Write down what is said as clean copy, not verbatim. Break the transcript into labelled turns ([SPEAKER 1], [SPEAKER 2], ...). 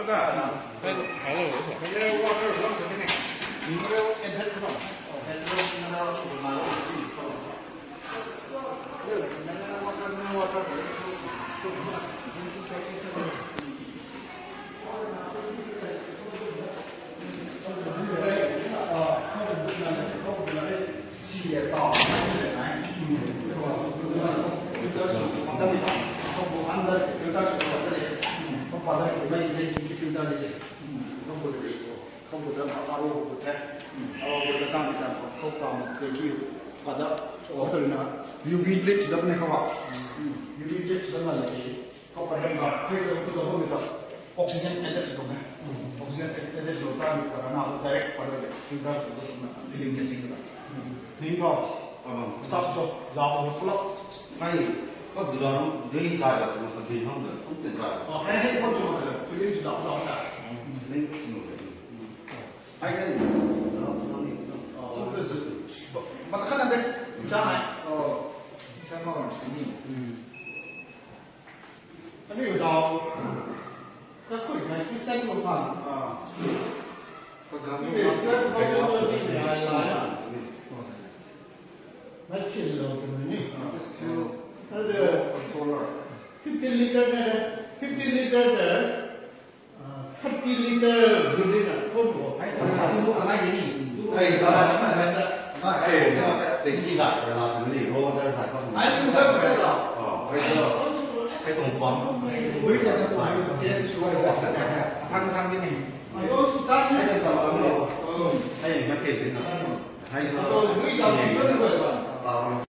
[SPEAKER 1] 그러니까
[SPEAKER 2] mineral water 그런 거 되네. mineral and petrol. petrol mineral 말로 있어. mineral water 시에到来，对吧？放这里，不按照有点水往这里，我把它里面一些丢到这里，放不这里，放不这拿路不开，然后我这当里头เข้าตามเคยที่ก็ได้โอ้ตัวนี้นะ UV bridge แล้วเนี่ยเขาว่า UV bridge แล้วมันเลยเข้าไปให้กับให้เราตัวพวกนี้ก็ออกซิเจนเอเดสตรงนี้ออกซิเจนเอเดสตรงนั้นก็น่าจะ direct ไปเลยที่เราตัวนี้ฟีลิ่งจริงๆนะนี่ก็start to เราฟุล
[SPEAKER 1] 아니 그 누나는 여기 가야 그 형들 homsen 가야
[SPEAKER 2] อ๋อให้คนชมเลยฟีลิ่งเราได้
[SPEAKER 1] 내 무슨 거야 아니
[SPEAKER 2] มันขนาดนั้นใช่ไหมใช่ไหมนี่อันนี้อยู่ดาวก็คุยกันที่เส้นลงมา
[SPEAKER 1] 그
[SPEAKER 2] นี่เป็นเรื่องเขาเรียกว่าที่อะไรไม่ใช่เราตรงนี้นั่นเลย50 ลิตรเนี่ย50 ลิตรเนี่ย30 ลิตรดูดินะเขาบอกให้ทำดูอะไรอย่างนี้
[SPEAKER 1] 땡기가 얼마 되는지 로버들 사건
[SPEAKER 2] 아니 무슨 거야
[SPEAKER 1] 그래서 해동범
[SPEAKER 2] 우리가 또 아유 계속 좋아해서 당기네 이거 수단
[SPEAKER 1] 해서 아니 몇개 됐나
[SPEAKER 2] 또 우리가 이거는 거야